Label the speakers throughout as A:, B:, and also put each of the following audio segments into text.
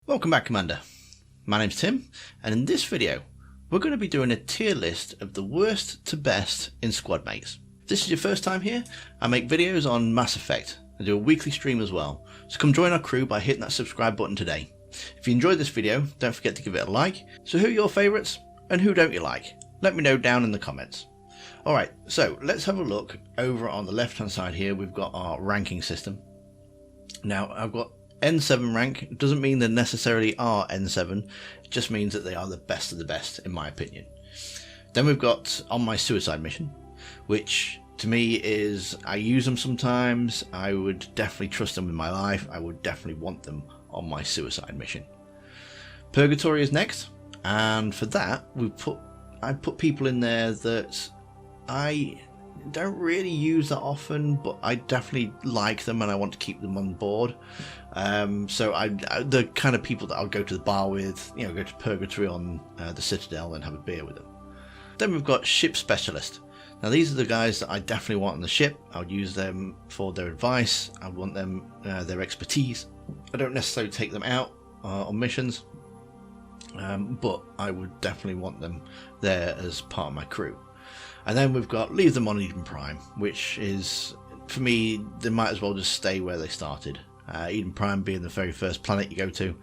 A: Welcome back, Commander. My name's Tim, and in this video we're going to be doing a tier list of the worst to best in squadmates. If this is your first time here, I make videos on Mass Effect. I do a weekly stream as well, so come join our crew by hitting that subscribe button today. If you enjoyed this video, don't forget to give it a like. So who are your favourites and who don't you like? Let me know down in the comments. Alright, so let's have a look over on the left hand side here. We've got our ranking system. Now I've got N7 rank. It doesn't mean they necessarily are N7, it just means that they are the best of the best in my opinion. Then we've got on my suicide mission, which to me is, I use them sometimes, I would definitely trust them in my life, I would definitely want them on my suicide mission. Purgatory is next, and for that I put people in there that I don't really use that often, but I definitely like them and I want to keep them on board. So the kind of people that I'll go to the bar with, you know, go to Purgatory on the Citadel and have a beer with them. Then we've got ship specialist. Now these are the guys that I definitely want on the ship. I would use them for their advice. I want them their expertise. I don't necessarily take them out on missions, but I would definitely want them there as part of my crew. And then we've got leave them on Eden Prime, which is, for me, they might as well just stay where they started. Eden Prime being the very first planet you go to,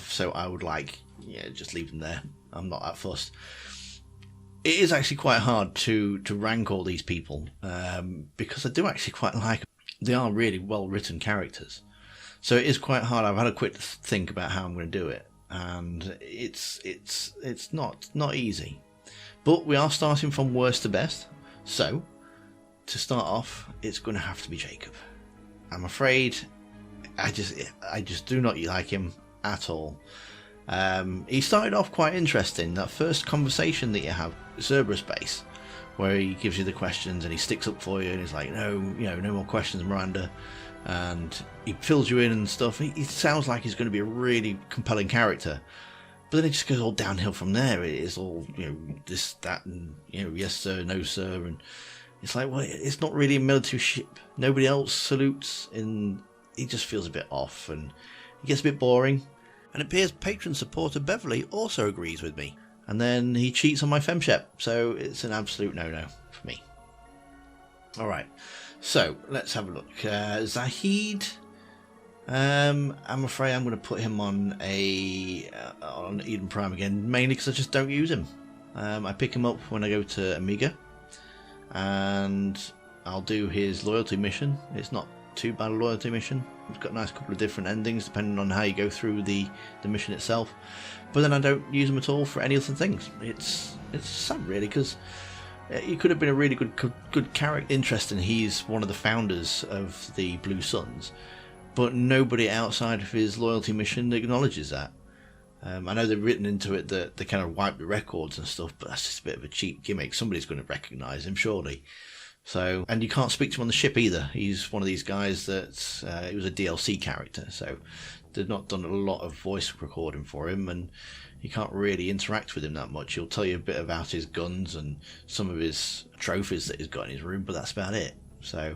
A: so I would just leave them there. I'm not that fussed. It is actually quite hard to rank all these people, because I do actually quite like them. They are really well written characters, so it is quite hard. I've had a quick think about how I'm going to do it, and it's not easy. But we are starting from worst to best, so to start off, it's going to have to be Jacob. I'm afraid I just do not like him at all. He started off quite interesting. That first conversation that you have at Cerberus base, where he gives you the questions and he sticks up for you and he's like, no more questions, Miranda, and he fills you in and stuff. He sounds like he's going to be a really compelling character. But then it just goes all downhill from there. It is all, this, that, and, yes sir, no sir. And it's like, well, it's not really a military ship. Nobody else salutes, and he just feels a bit off, and it gets a bit boring. And it appears patron supporter Beverly also agrees with me. And then he cheats on my femshep, so it's an absolute no-no for me. Alright, so let's have a look. Zahid. I'm afraid I'm going to put him on Eden Prime again, mainly because I just don't use him. I pick him up when I go to Amiga, and I'll do his loyalty mission. It's not too bad a loyalty mission. It's got a nice couple of different endings depending on how you go through the mission itself. But then I don't use him at all for any other things. It's sad really, because he could have been a really good character. Interesting, he's one of the founders of the Blue Suns. But nobody outside of his loyalty mission acknowledges that. I know they've written into it that they kind of wipe the records and stuff, but that's just a bit of a cheap gimmick. Somebody's going to recognise him, surely. So, and you can't speak to him on the ship either. He's one of these guys that he was a DLC character, so they've not done a lot of voice recording for him, and you can't really interact with him that much. He'll tell you a bit about his guns and some of his trophies that he's got in his room, but that's about it. So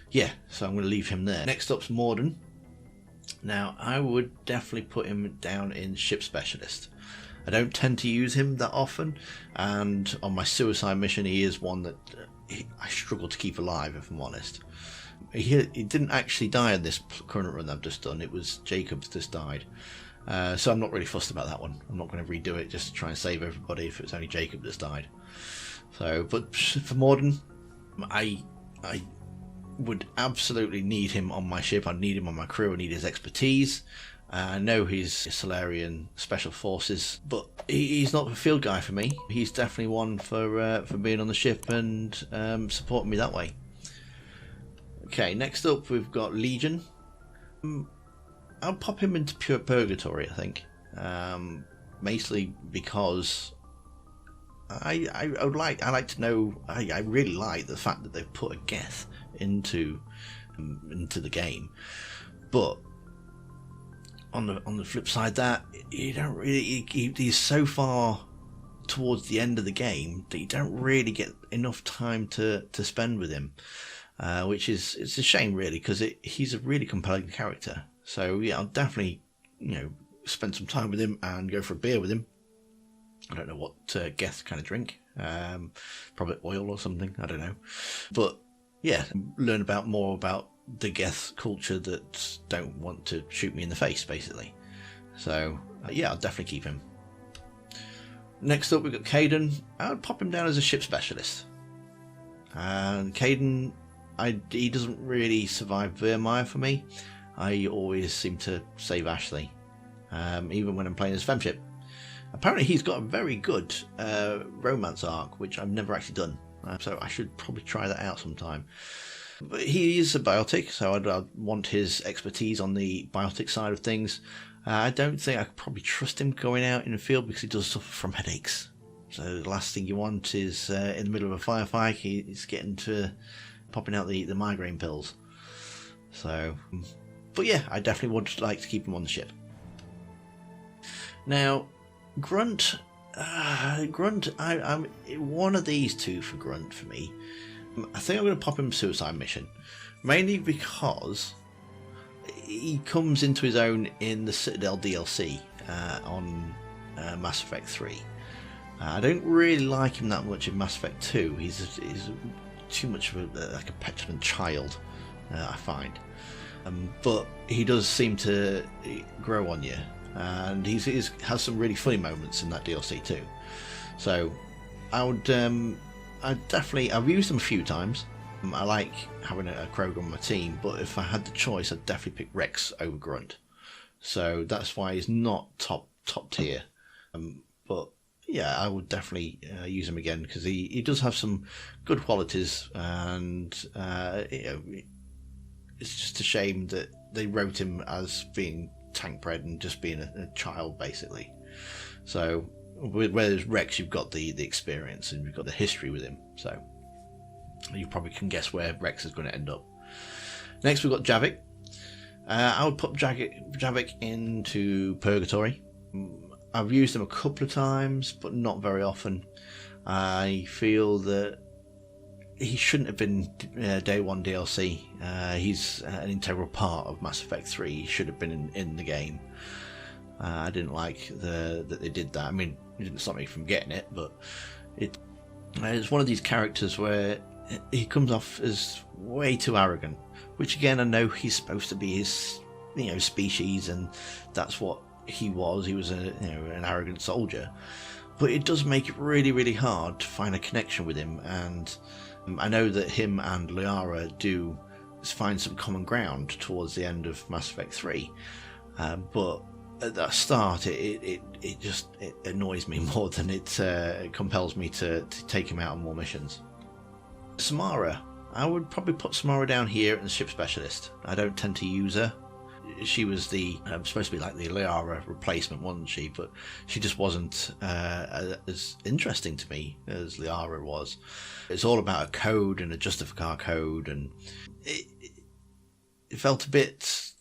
A: yeah, so I'm going to leave him there. Next up's Morden. Now, I would definitely put him down in Ship Specialist. I don't tend to use him that often, and on my suicide mission he is one that I struggle to keep alive, if I'm honest. He didn't actually die in this current run that I've just done. It was Jacob's just died. So I'm not really fussed about that one. I'm not going to redo it just to try and save everybody if it's only Jacob that's died. So, but for Morden, I would absolutely need him on my ship. I need him on my crew. I need his expertise. I know he's Solarian Special Forces, but he's not a field guy for me. He's definitely one for being on the ship and supporting me that way. Okay, next up we've got Legion. I'll pop him into pure Purgatory, I think, mostly because I like to know. I really like the fact that they've put a Geth into the game, but on the flip side, that you don't really, he's so far towards the end of the game that you don't really get enough time to spend with him, which is, it's a shame really, because he's a really compelling character. So yeah, I'll definitely spend some time with him and go for a beer with him. I don't know what Geth kind of drink, probably oil or something, I don't know. But yeah, learn more about the Geth culture that don't want to shoot me in the face, basically. So yeah, I'll definitely keep him. Next up, we've got Caden. I would pop him down as a ship specialist. And Caden, he doesn't really survive Vermeer for me. I always seem to save Ashley, even when I'm playing as Femship. Apparently he's got a very good romance arc, which I've never actually done, so I should probably try that out sometime. But he is a biotic, so I'd want his expertise on the biotic side of things. I don't think I could probably trust him going out in the field because he does suffer from headaches. So the last thing you want is in the middle of a firefight, he's popping out the migraine pills. So, but yeah, I definitely would like to keep him on the ship. Now, Grunt, I'm one of these two for Grunt for me. I think I'm going to pop him Suicide Mission, mainly because he comes into his own in the Citadel DLC on Mass Effect 3. I don't really like him that much in Mass Effect 2. He's too much of like a petulant child, I find. But he does seem to grow on you, and he has some really funny moments in that DLC too. So I've used him a few times. I like having a Krogan on my team, but if I had the choice, I'd definitely pick Rex over Grunt. So that's why he's not top tier. But yeah, I would definitely use him again because he does have some good qualities, and it's just a shame that they wrote him as being tank bred and just being a child, basically. So whereas Rex, you've got the experience and you've got the history with him, so you probably can guess where Rex is going to end up. Next, we've got Javik. I would put Javik into Purgatory. I've used him a couple of times, but not very often. I feel that he shouldn't have been Day 1 DLC. He's an integral part of Mass Effect 3. He should have been in the game. I didn't like that they did that. I mean, it didn't stop me from getting it, but it's one of these characters where he comes off as way too arrogant, which again, I know he's supposed to be his species, and that's what he was. He was an arrogant soldier, but it does make it really, really hard to find a connection with him. And I know that him and Liara do find some common ground towards the end of Mass Effect 3, but at that start it just annoys me more than it compels me to take him out on more missions. Samara, I would probably put Samara down here as ship specialist. I don't tend to use her. She was supposed to be like the Liara replacement, wasn't she? But she just wasn't as interesting to me as Liara was. It's all about a code and a Justificar code, and it felt a bit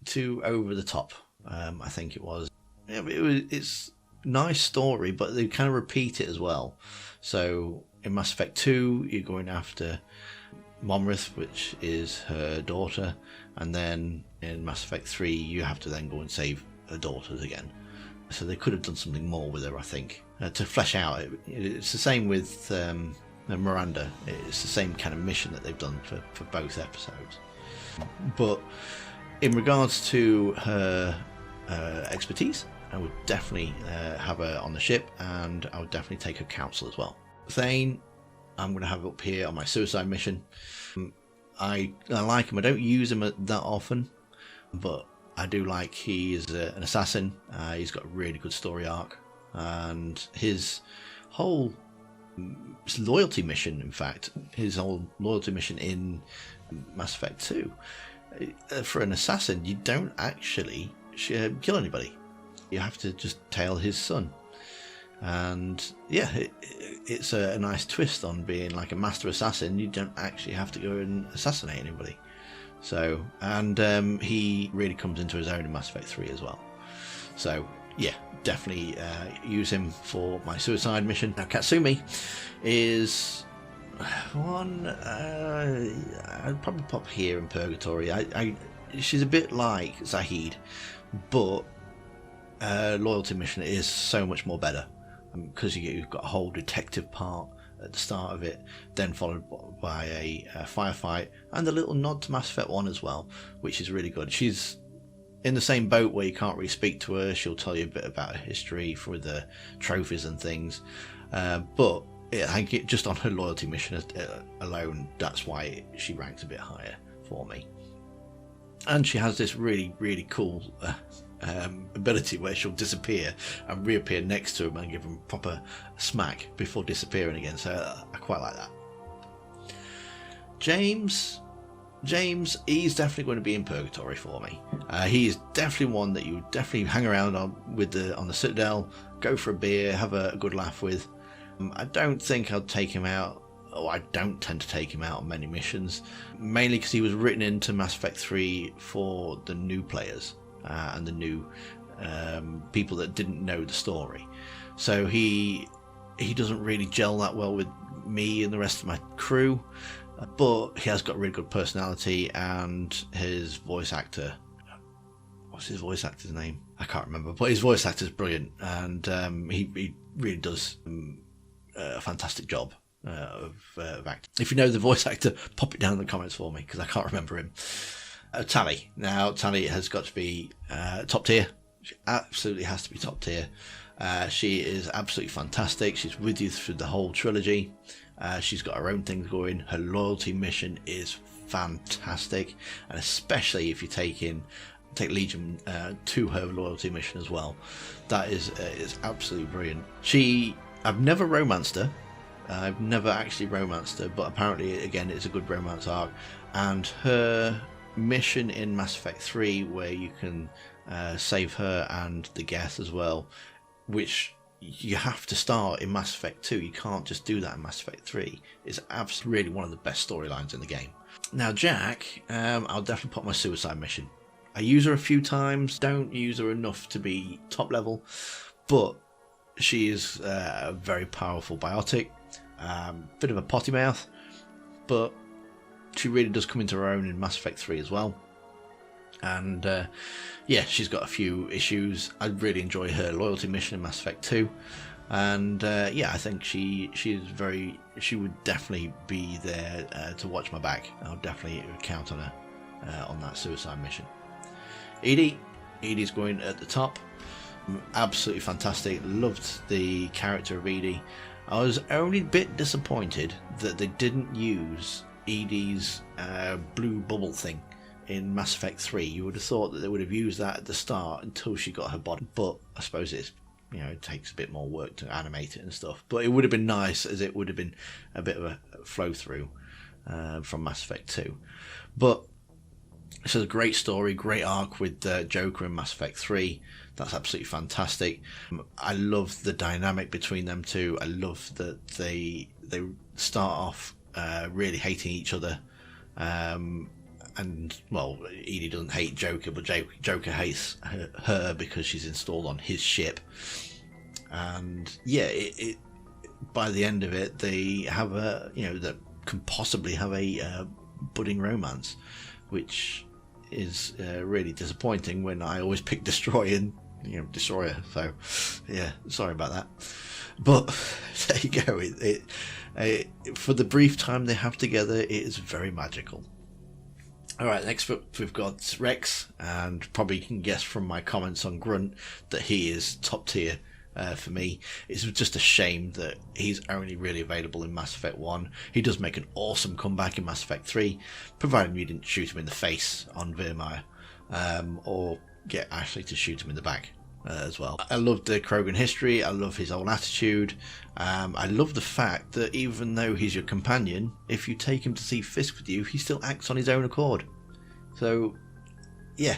A: too over the top. I think it was. Yeah, it's a nice story, but they kind of repeat it as well. So in Mass Effect 2, you're going after Monrith, which is her daughter, and then in Mass Effect 3 you have to then go and save her daughters again. So they could have done something more with her, I think, to flesh out. It's the same with Miranda. It's the same kind of mission that they've done for both episodes. But in regards to her expertise, I would definitely have her on the ship, and I would definitely take her counsel as well. Thane, I'm going to have up here on my suicide mission. I like him. I don't use him that often, but I do like he is an assassin. He's got a really good story arc, and his whole loyalty mission, in fact, his whole loyalty mission in Mass Effect 2, for an assassin, you don't actually kill anybody. You have to just tail his son. And yeah, it's a nice twist on being like a master assassin. You don't actually have to go and assassinate anybody. So, and he really comes into his own in Mass Effect 3 as well. So yeah, definitely use him for my suicide mission. Now Katsumi is one I'd probably pop here in Purgatory. She's a bit like Zahid, but loyalty mission is so much more better, because you've got a whole detective part at the start of it, then followed by a firefight, and a little nod to Mass Effect 1 as well, which is really good. She's in the same boat where you can't really speak to her. She'll tell you a bit about her history for the trophies and things, but I think just on her loyalty mission alone, that's why she ranks a bit higher for me. And she has this really, really cool ability where she'll disappear and reappear next to him and give him proper smack before disappearing again, so I quite like that. James, he's definitely going to be in purgatory for me. He is definitely one that you would definitely hang around on the Citadel, go for a beer, have a good laugh with. I don't think I'd take him out, or I don't tend to take him out on many missions, mainly because he was written into Mass Effect 3 for the new players and the new people that didn't know the story. So he doesn't really gel that well with me and the rest of my crew, but he has got a really good personality, and his voice actor, what's his voice actor's name? I can't remember, but his voice actor's brilliant, and he really does a fantastic job of acting. If you know the voice actor, pop it down in the comments for me, because I can't remember him. Thane. Now, Thane has got to be top tier. She absolutely has to be top tier. She is absolutely fantastic. She's with you through the whole trilogy. She's got her own things going. Her loyalty mission is fantastic, and especially if you take Legion to her loyalty mission as well. That is absolutely brilliant. I've never romanced her. I've never actually romanced her, but apparently, again, it's a good romance arc. And her mission in Mass Effect 3, where you can save her and the Geth as well, which you have to start in Mass Effect 2. You can't just do that in Mass Effect 3. It's absolutely really one of the best storylines in the game. Now, Jack, I'll definitely put my suicide mission. I use her a few times, don't use her enough to be top level, but she is a very powerful biotic, bit of a potty mouth, but she really does come into her own in Mass Effect 3 as well. And yeah, she's got a few issues. I really enjoy her loyalty mission in Mass Effect 2, and yeah, I think she would definitely be there to watch my back. I'll definitely count on her on that suicide mission. Edie's going at the top. Absolutely fantastic. Loved the character of Edie. I was only a bit disappointed that they didn't use Edie's blue bubble thing in Mass Effect 3. You would have thought that they would have used that at the start until she got her body, but I suppose it takes a bit more work to animate it and stuff. But it would have been nice, as it would have been a bit of a flow through from Mass Effect 2. But it's a great story, great arc with Joker in Mass Effect 3. That's absolutely fantastic. I love the dynamic between them two. I love that they start off really hating each other. And, well, Edie doesn't hate Joker, but Joker hates her because she's installed on his ship. And, yeah, by the end of it, they have that can possibly have a budding romance, which is really disappointing when I always pick Destroyer. So, yeah, sorry about that. But there you go. For the brief time they have together, it is very magical. Alright, next up we've got Rex, and probably you can guess from my comments on Grunt that he is top tier for me. It's just a shame that he's only really available in Mass Effect 1. He does make an awesome comeback in Mass Effect 3, provided you didn't shoot him in the face on Virmire, or get Ashley to shoot him in the back as well. I love the Krogan history, I love his whole attitude. I love the fact that even though he's your companion, if you take him to see Fisk with you, he still acts on his own accord. So yeah,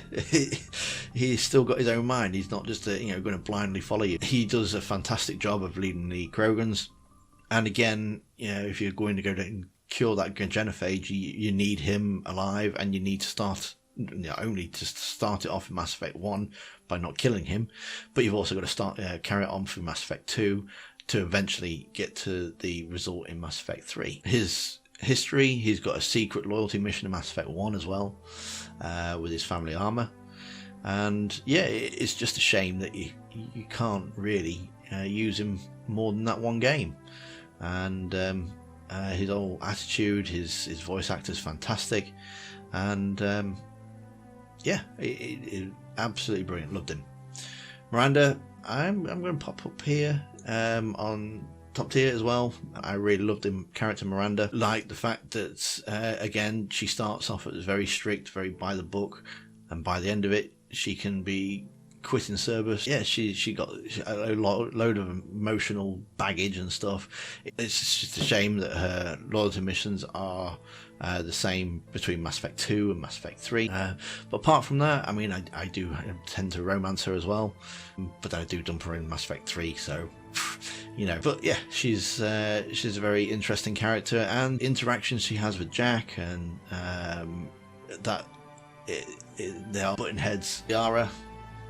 A: he's still got his own mind. He's not just going to blindly follow you. He does a fantastic job of leading the Krogans. And again, if you're going to go and cure that genophage, you need him alive, and you need to start only to start it off in Mass Effect 1 by not killing him, but you've also got to carry it on through Mass Effect 2 to eventually get to the result in Mass Effect 3. His history, he's got a secret loyalty mission in Mass Effect 1 as well, with his family armor. And yeah, it's just a shame that you can't really use him more than that one game. And his whole attitude, his voice actor's fantastic, and yeah, it absolutely brilliant. Loved him. Miranda, I'm going to pop up here on top tier as well. I really loved the character Miranda. Like the fact that again, she starts off as very strict, very by the book, and by the end of it, she can be quitting Cerberus. Yeah, she got a load of emotional baggage and stuff. It's just a shame that her loyalty missions are the same between Mass Effect 2 and Mass Effect 3. But apart from that, I mean, I do tend to romance her as well, but I do dump her in Mass Effect 3, so you know. But yeah, she's a very interesting character, and interactions she has with Jack, and they are butting heads. Yara,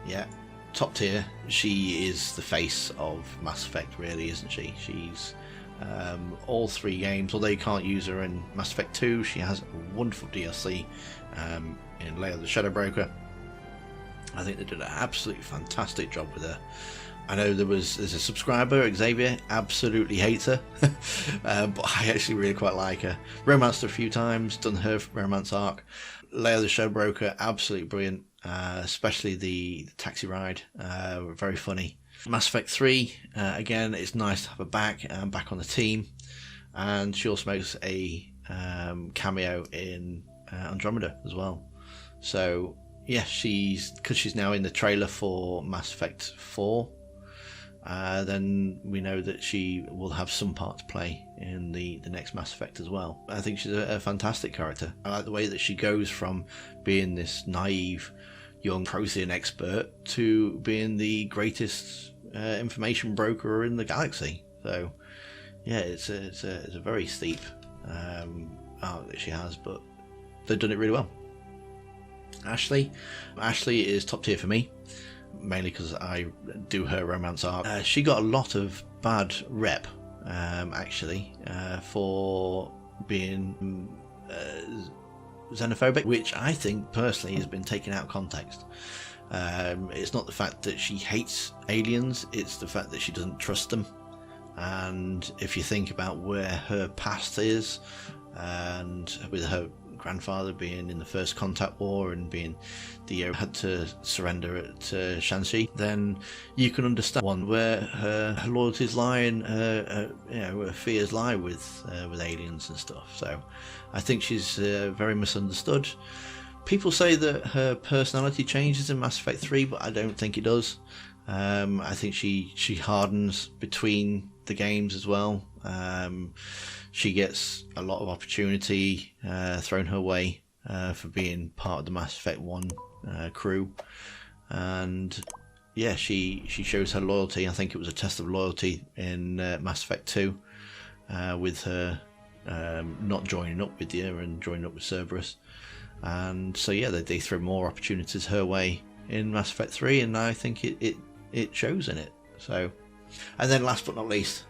A: yeah, top tier. She is the face of Mass Effect, really, isn't she? She's all 3 games, although you can't use her in Mass Effect 2. She has a wonderful DLC in Leia the Shadowbroker. I think they did an absolutely fantastic job with her. I know there's a subscriber, Xavier, absolutely hates her, but I actually really quite like her. Romanced her a few times, done her romance arc. Leia the Showbroker, absolutely brilliant, especially the taxi ride, very funny. Mass Effect 3, again, it's nice to have her back on the team, and she also makes a cameo in Andromeda as well. So yeah, because she's now in the trailer for Mass Effect 4, then we know that she will have some part to play in the next Mass Effect as well. I think she's a fantastic character. I like the way that she goes from being this naive young Prothean expert to being the greatest information broker in the galaxy. So yeah, it's a very steep arc that she has, but they've done it really well. Ashley is top tier for me, mainly because I do her romance arc. She got a lot of bad rep, actually, for being xenophobic, which I think personally has been taken out of context. It's not the fact that she hates aliens, it's the fact that she doesn't trust them. And if you think about where her past is, and with her grandfather being in the First Contact War and being the had to surrender to Shanxi, then you can understand where her loyalties lie and her fears lie with aliens and stuff. So I think she's very misunderstood. People say that her personality changes in Mass Effect 3, but I don't think it does. I think she hardens between the games as well. She gets a lot of opportunity thrown her way for being part of the Mass Effect 1 crew, and yeah, she shows her loyalty. I think it was a test of loyalty in Mass Effect 2 with her not joining up with you and joining up with Cerberus, and so yeah, they throw more opportunities her way in Mass Effect 3, and I think it shows in it. So, and then last but not least,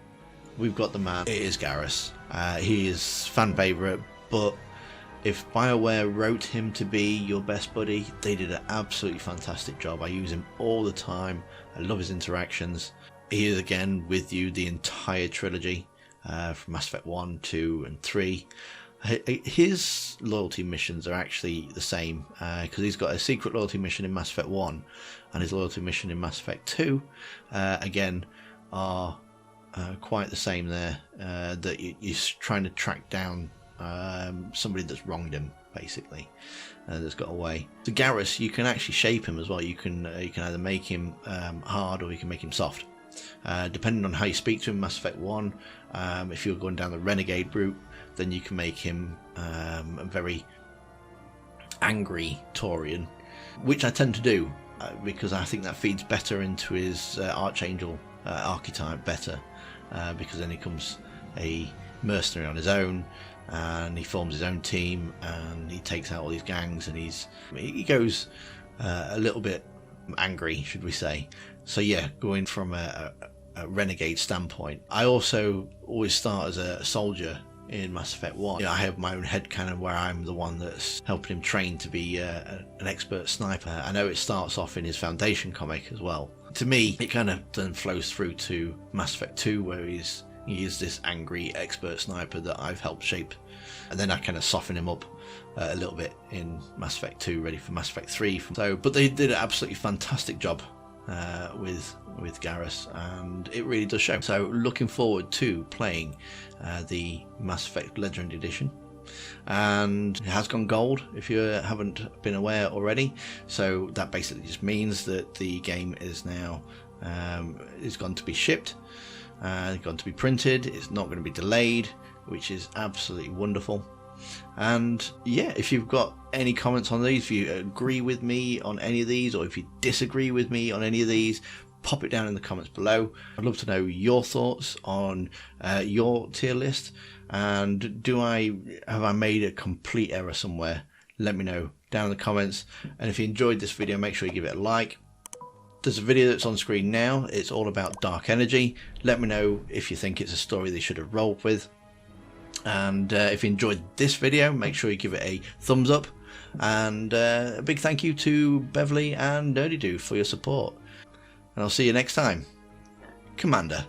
A: we've got the man. It is Garrus. He is fan favourite, but if BioWare wrote him to be your best buddy, they did an absolutely fantastic job. I use him all the time. I love his interactions. He is again with you the entire trilogy, from Mass Effect 1, 2 and 3. His loyalty missions are actually the same, because he's got a secret loyalty mission in Mass Effect 1, and his loyalty mission in Mass Effect 2 again are quite the same there, that you're trying to track down somebody that's wronged him, basically, that's got away. So Garrus, you can actually shape him as well. You can either make him hard or you can make him soft, depending on how you speak to him. Mass Effect 1, if you're going down the renegade route, then you can make him a very angry Taurian, which I tend to do, because I think that feeds better into his Archangel archetype better, because then he becomes a mercenary on his own, and he forms his own team, and he takes out all these gangs, and he goes a little bit angry, should we say. So yeah, going from a renegade standpoint. I also always start as a soldier in Mass Effect 1. I have my own headcanon where I'm the one that's helping him train to be an expert sniper. I know it starts off in his Foundation comic as well. To me, it kind of then flows through to Mass Effect 2, where he is this angry expert sniper that I've helped shape, and then I kind of soften him up a little bit in Mass Effect 2, ready for Mass Effect 3. But they did an absolutely fantastic job with Garrus, and it really does show. So looking forward to playing the Mass Effect Legendary Edition, and it has gone gold if you haven't been aware already. So that basically just means that the game is now is going to be shipped, going to be printed. It's not going to be delayed, which is absolutely wonderful. And yeah, if you've got any comments on these, if you agree with me on any of these, or if you disagree with me on any of these, pop it down in the comments below. I'd love to know your thoughts on your tier list, and have I made a complete error somewhere? Let me know down in the comments. And if you enjoyed this video, make sure you give it a like. There's a video that's on screen now. It's all about dark energy. Let me know if you think it's a story they should have rolled with. And if you enjoyed this video, make sure you give it a thumbs up, and a big thank you to Beverly and NerdyDoo for your support, and I'll see you next time, Commander.